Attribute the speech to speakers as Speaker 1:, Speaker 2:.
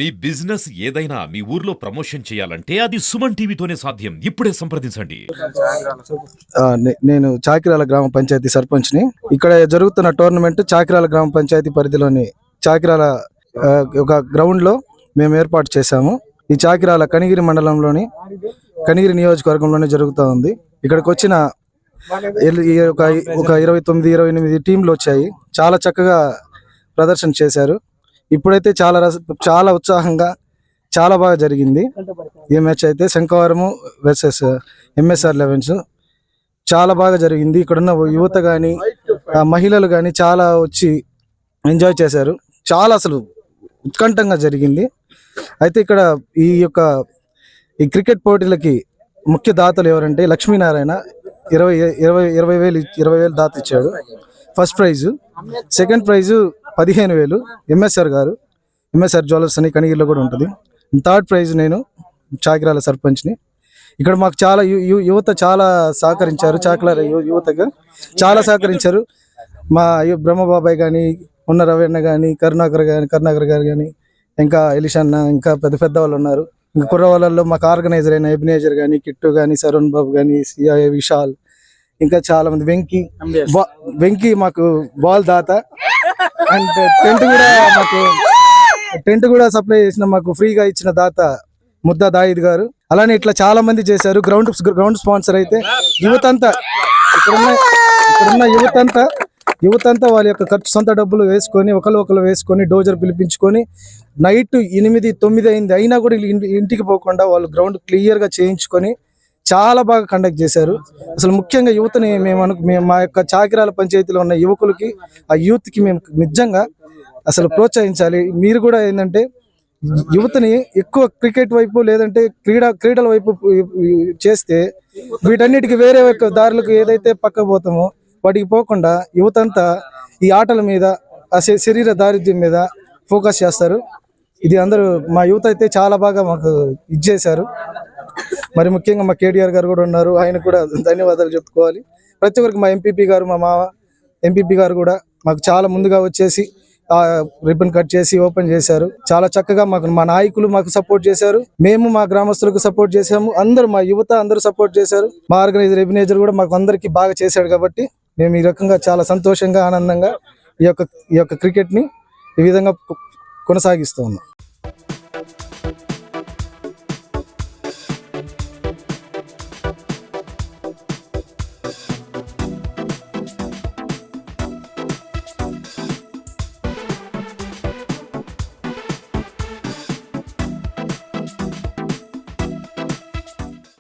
Speaker 1: మీ business ఏదైనా మీ ఊర్లో promotion చేయాలంటే అది సుమన్ టీవీతోనే సాధ్యం. ఇప్పుడే సంప్రదించండి.
Speaker 2: నేను చాకిరాల గ్రామ పంచాయతీ సర్పంచ్ని. ఇక్కడ జరుగుతున్న టోర్నమెంట్ చాకిరాల గ్రామ పంచాయతీ పరిధిలోని చాకిరాల ఒక గ్రౌండ్లో మేము ఏర్పాటు చేశాము. ఈ చాకిరాల కనిగిరి మండలంలోని కనిగిరి నియోజకవర్గంలోనే జరుగుతూ ఉంది. ఇక్కడికి వచ్చిన ఒక 29-28 టీంలు వచ్చాయి. చాలా చక్కగా ప్రదర్శన చేశారు. ఇప్పుడైతే చాలా ఉత్సాహంగా చాలా బాగా జరిగింది. ఈ మ్యాచ్ అయితే శంఖవరము వర్సెస్ ఎంఎస్ఆర్ 11 చాలా బాగా జరిగింది. ఇక్కడున్న యువత కానీ మహిళలు కానీ చాలా వచ్చి ఎంజాయ్ చేశారు. చాలా అసలు ఉత్కంఠంగా జరిగింది. అయితే ఇక్కడ ఈ క్రికెట్ పోటీలకి ముఖ్య దాతలు ఎవరంటే లక్ష్మీనారాయణ 20,000 దాత ఇచ్చాడు. First prize. Second price 15,000 MSR jewellers అని కనిగిరిలో కూడా ఉంటుంది. థర్డ్ ప్రైజ్ నేను చాకిరాల సర్పంచ్ని. ఇక్కడ మాకు చాలా యువత చాలా సహకరించారు. చాకిరాల యువతగా చాలా సహకరించారు. మా బ్రహ్మబాబాయ్ కానీ, ఉన్న రవీణ కానీ, కరుణాకర్ గారు కానీ, ఇంకా ఎలిషన్న, ఇంకా పెద్ద వాళ్ళు ఉన్నారు. ఇంకా కుర్రవాళ్ళల్లో మాకు ఆర్గనైజర్ అయిన ఎబినేజర్ కానీ, కిట్టు కానీ, సరుణ్ బాబు కానీ, విశాల్, ఇంకా చాలా మంది, వెంకీ మాకు బాల్ దాత. అండ్ టెంట్ కూడా సప్లై చేసిన మాకు ఫ్రీగా ఇచ్చిన దాత ముద్దా దాయిద్ గారు. అలానే ఇట్లా చాలా మంది చేశారు. గ్రౌండ్ స్పాన్సర్ అయితే యువతంతా, ఇక్కడున్న యువతంతా వాళ్ళ యొక్క ఖర్చు సొంత డబ్బులు వేసుకొని ఒకరు వేసుకొని డోజర్ పిలిపించుకొని నైట్ 8-9 అయింది అయినా కూడా ఇంటికి పోకుండా వాళ్ళు గ్రౌండ్ క్లియర్గా చేయించుకొని చాలా బాగా కండక్ట్ చేశారు. అసలు ముఖ్యంగా యువతని మేము మా యొక్క చాకిరాల పంచాయతీలో ఉన్న యువకులకి, ఆ యూత్కి మేము నిజంగా అసలు ప్రోత్సహించాలి. మీరు కూడా ఏంటంటే యువతని ఎక్కువ క్రికెట్ వైపు లేదంటే క్రీడల వైపు చేస్తే వీటన్నిటికీ వేరే దారులకు ఏదైతే పక్కకు పోతామో వాటికి పోకుండా యువతంతా ఈ ఆటల మీద, ఆ శరీర దారిద్ర్యం మీద ఫోకస్ చేస్తారు. ఇది అందరూ మా యువత అయితే చాలా బాగా మాకు ఇచ్చేశారు. మరి ముఖ్యంగా మా కేటీఆర్ గారు కూడా ఉన్నారు. ఆయన కూడా ధన్యవాదాలు చెప్పుకోవాలి. ప్రతి ఒక్కరికి మా ఎంపీపీ గారు, మా మామ ఎంపీపీ గారు కూడా మాకు చాలా ముందుగా వచ్చేసి రిబ్బన్ కట్ చేసి ఓపెన్ చేశారు. చాలా చక్కగా మా నాయకులు మాకు సపోర్ట్ చేశారు. మేము మా గ్రామస్తులకు సపోర్ట్ చేశాము. అందరూ మా యువత అందరూ సపోర్ట్ చేశారు. మా ఆర్గనైజర్ ఎబినేజర్ కూడా మాకు అందరికీ బాగా చేశాడు. కాబట్టి మేము ఈ రకంగా చాలా సంతోషంగా, ఆనందంగా ఈ యొక్క క్రికెట్ని ఈ విధంగా కొనసాగిస్తూ ఉన్నాం.